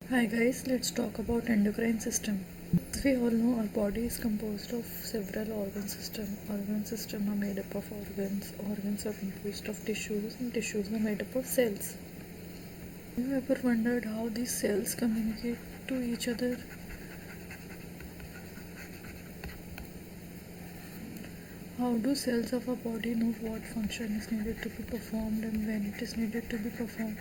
Hi guys, let's talk about endocrine system. As we all know, our body is composed of several organ systems. Organ systems are made up of organs. Organs are composed of tissues, and tissues are made up of cells. Have you ever wondered how these cells communicate to each other? How do cells of a body know what function is needed to be performed and when it is needed to be performed?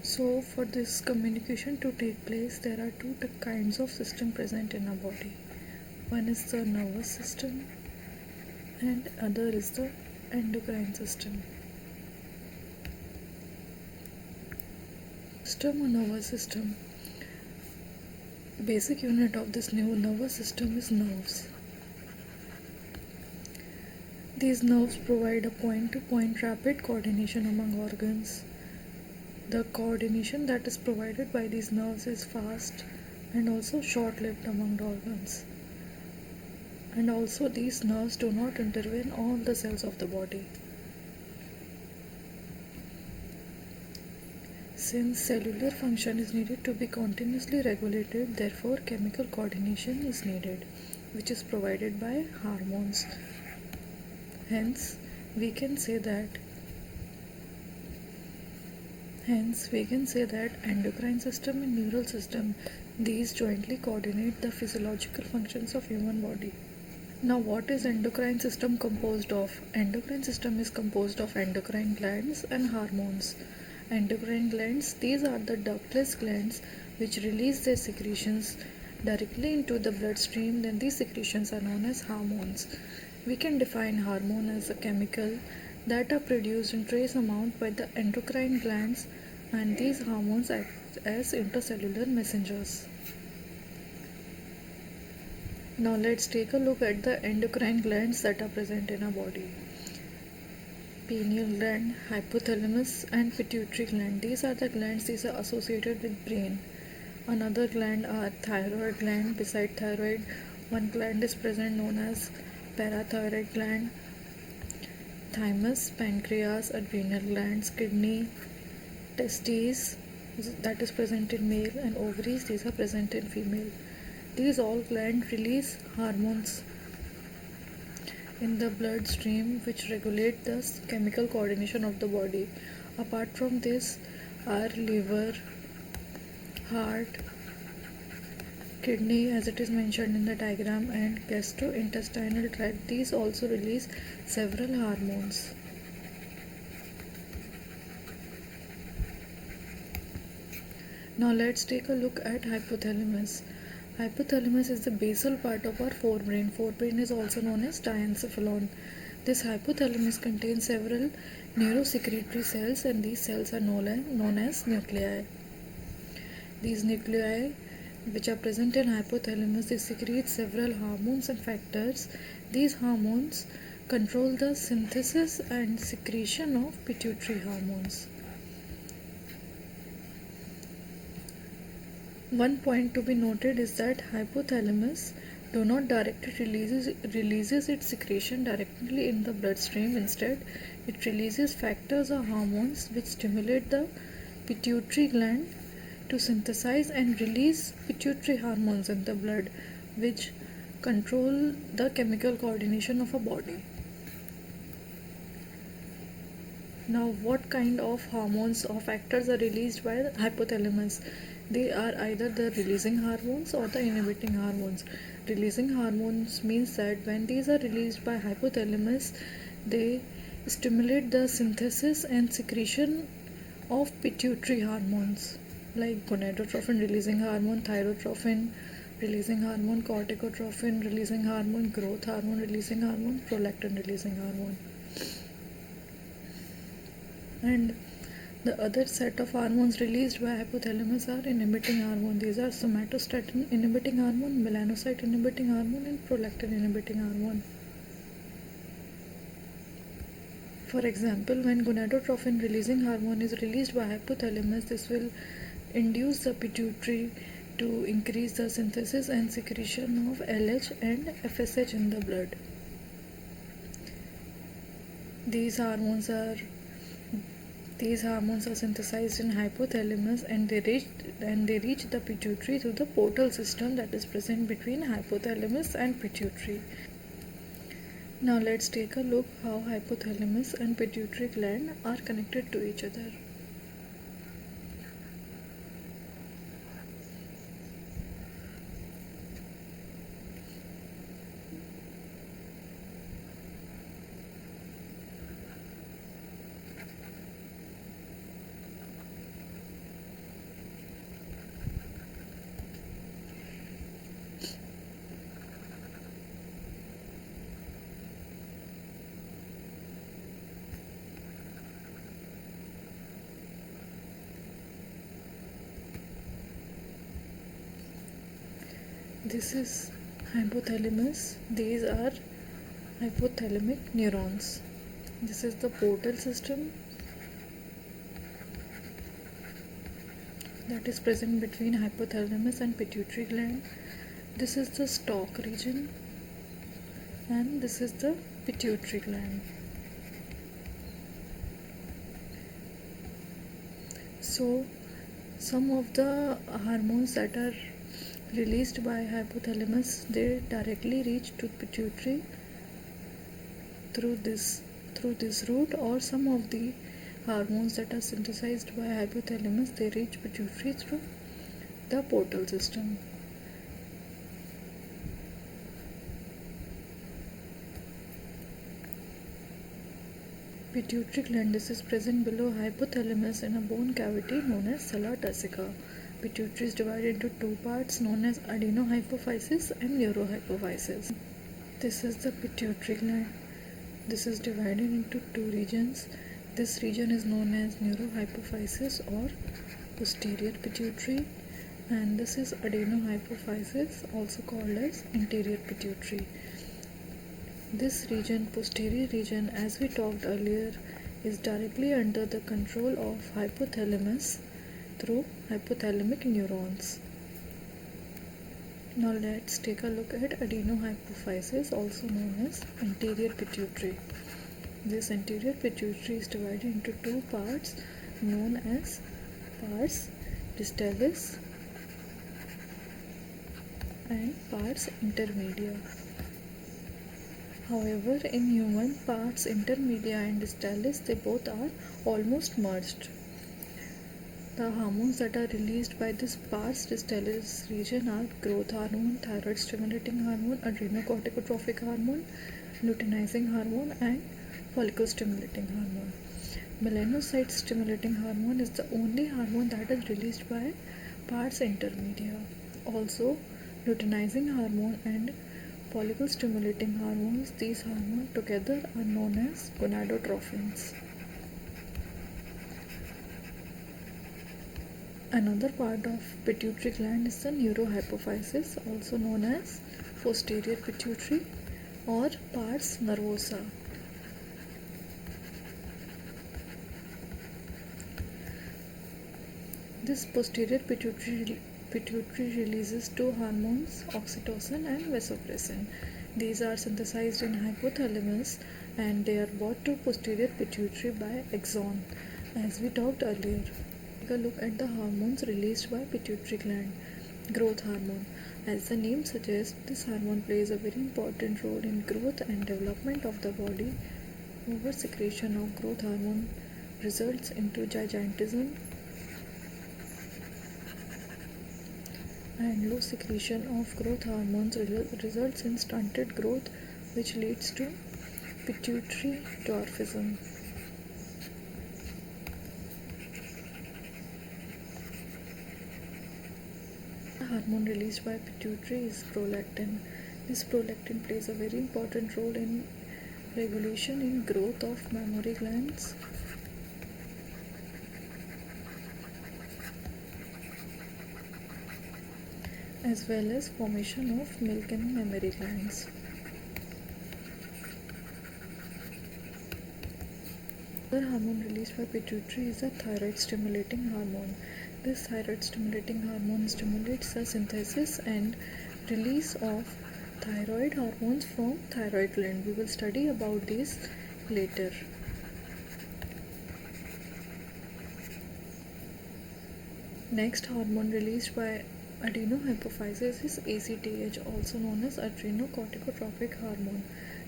So, for this communication to take place, there are two kinds of system present in our body. One is the nervous system and other is the endocrine system. System or nervous system. Basic unit of this new nervous system is nerves. These nerves provide a point-to-point rapid coordination among organs. The coordination that is provided by these nerves is fast and also short-lived among the organs. And also these nerves do not intervene all the cells of the body. Since cellular function is needed to be continuously regulated, therefore chemical coordination is needed, which is provided by hormones. Hence, we can say that endocrine system and neural system, these jointly coordinate the physiological functions of human body. Now, what is endocrine system composed of? Endocrine system is composed of endocrine glands and hormones. Endocrine glands, these are the ductless glands which release their secretions directly into the bloodstream. Then these secretions are known as hormones. We can define hormone as a chemical that are produced in trace amount by the endocrine glands, and these hormones act as intercellular messengers. Now let's take a look at the endocrine glands that are present in our body. Pineal gland, hypothalamus and pituitary gland. These are the glands, these are associated with brain. Another gland are thyroid gland. Beside thyroid, one gland is present known as parathyroid gland, thymus, pancreas, adrenal glands, kidney, testes, that is present in male, and ovaries, these are present in female. These all glands release hormones in the bloodstream which regulate the chemical coordination of the body. Apart from this are liver, heart, kidney as it is mentioned in the diagram, and gastrointestinal tract. These also release several hormones. Now let's take a look at hypothalamus. Hypothalamus is the basal part of our forebrain. Forebrain is also known as diencephalon. This hypothalamus contains several neurosecretory cells, and these cells are known as nuclei. These nuclei which are present in hypothalamus, they secrete several hormones and factors. These hormones control the synthesis and secretion of pituitary hormones. One point to be noted is that hypothalamus do not directly releases its secretion directly in the bloodstream. Instead, it releases factors or hormones which stimulate the pituitary gland to synthesize and release pituitary hormones in the blood, which control the chemical coordination of a body. Now, what kind of hormones or factors are released by the hypothalamus? They are either the releasing hormones or the inhibiting hormones. Releasing hormones means that when these are released by hypothalamus, they stimulate the synthesis and secretion of pituitary hormones like gonadotrophin releasing hormone, thyrotrophin releasing hormone, corticotrophin releasing hormone, growth hormone releasing hormone, prolactin releasing hormone. And the other set of hormones released by hypothalamus are inhibiting hormone. These are somatostatin inhibiting hormone, melanocyte inhibiting hormone, and prolactin inhibiting hormone. For example, when gonadotrophin releasing hormone is released by hypothalamus, this will induce the pituitary to increase the synthesis and secretion of LH and FSH in the blood. These hormones are These hormones are synthesized in hypothalamus and they reach the pituitary through the portal system that is present between hypothalamus and pituitary. Now let's take a look how hypothalamus and pituitary gland are connected to each other. This is hypothalamus. These are hypothalamic neurons. This is the portal system that is present between hypothalamus and pituitary gland. This is the stalk region and this is the pituitary gland. So some of the hormones that are released by hypothalamus, they directly reach to pituitary through this route, or some of the hormones that are synthesized by hypothalamus, they reach pituitary through the portal system. Pituitary gland, this is present below hypothalamus in a bone cavity known as sella turcica. Pituitary is divided into two parts known as adenohypophysis and neurohypophysis. This is the pituitary gland. This is divided into two regions. This region is known as neurohypophysis or posterior pituitary, and this is adenohypophysis, also called as anterior pituitary. This region, posterior region, as we talked earlier, is directly under the control of hypothalamus through hypothalamic neurons. Now let's take a look at adenohypophysis, also known as anterior pituitary. This anterior pituitary is divided into two parts known as pars distalis and pars intermedia. However, in human, pars intermedia and distalis, they both are almost merged. The hormones that are released by this pars distalis region are growth hormone, thyroid stimulating hormone, adrenocorticotrophic hormone, luteinizing hormone, and follicle stimulating hormone. Melanocyte stimulating hormone is the only hormone that is released by pars intermedia. Also, luteinizing hormone and follicle stimulating hormones, these hormones together are known as gonadotrophins. Another part of pituitary gland is the neurohypophysis, also known as posterior pituitary or pars nervosa. This posterior pituitary releases two hormones, oxytocin and vasopressin. These are synthesized in hypothalamus and they are brought to posterior pituitary by axon, as we talked earlier. Take a look at the hormones released by pituitary gland. Growth hormone. As the name suggests, this hormone plays a very important role in growth and development of the body. Over secretion of growth hormone results into gigantism, and low secretion of growth hormones results in stunted growth, which leads to pituitary dwarfism. The hormone released by pituitary is prolactin. This prolactin plays a very important role in regulation in growth of mammary glands. As well as formation of milk in mammary glands. Another hormone released by pituitary is the thyroid stimulating hormone. This thyroid stimulating hormone stimulates the synthesis and release of thyroid hormones from thyroid gland. We will study about these later. Next hormone released by adenohypophysis is ACTH, also known as adrenocorticotropic hormone.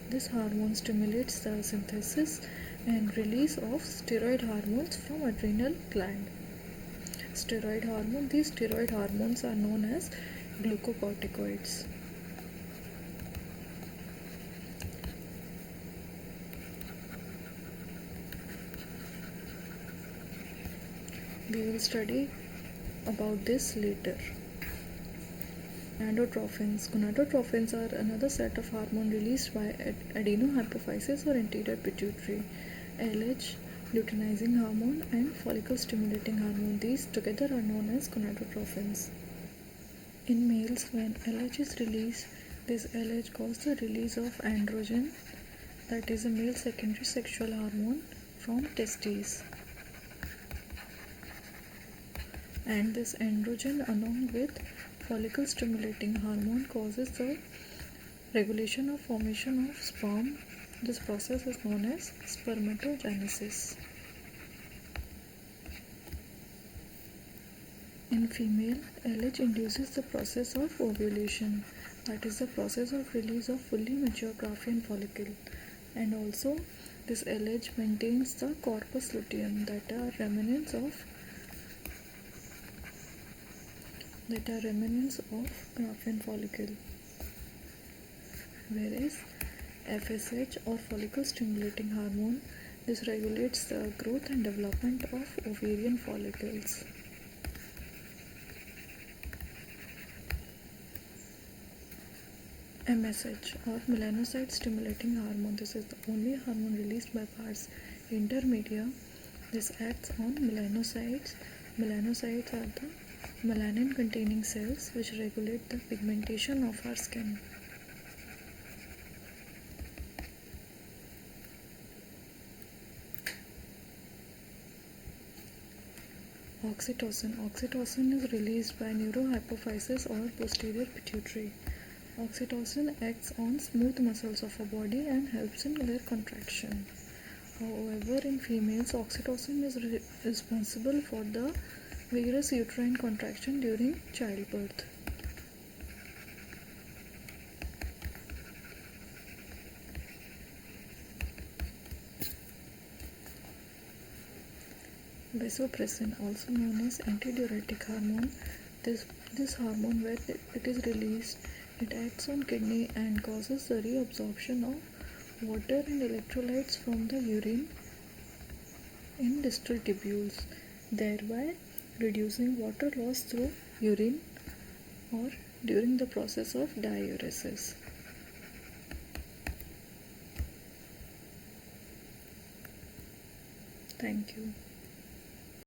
This hormone stimulates the synthesis and release of steroid hormones from adrenal gland. These steroid hormones are known as glucocorticoids. We will study about this later. Gonadotropins. Gonadotropins are another set of hormone released by adenohypophysis or anterior pituitary. LH, luteinizing hormone, and follicle stimulating hormone. These together are known as gonadotropins. In males, when LH is released, this LH causes the release of androgen, that is a male secondary sexual hormone, from testes. And this androgen along with follicle stimulating hormone causes the regulation of formation of sperm. This process is known as spermatogenesis. In female, LH induces the process of ovulation, that is the process of release of fully mature Graafian follicle, and also this LH maintains the corpus luteum, that are remnants of Graafian follicle, whereas FSH or follicle stimulating hormone, this regulates the growth and development of ovarian follicles. MSH or melanocyte stimulating hormone, this is the only hormone released by pars intermedia. This acts on melanocytes. Melanocytes are the melanin containing cells which regulate the pigmentation of our skin. Oxytocin is released by neurohypophysis or posterior pituitary. Oxytocin acts on smooth muscles of a body and helps in their contraction. However, in females, oxytocin is responsible for the vigorous uterine contraction during childbirth. Vasopressin, also known as antidiuretic hormone, this hormone, where it is released, it acts on kidney and causes the reabsorption of water and electrolytes from the urine in distal tubules, thereby reducing water loss through urine or during the process of diuresis. Thank you.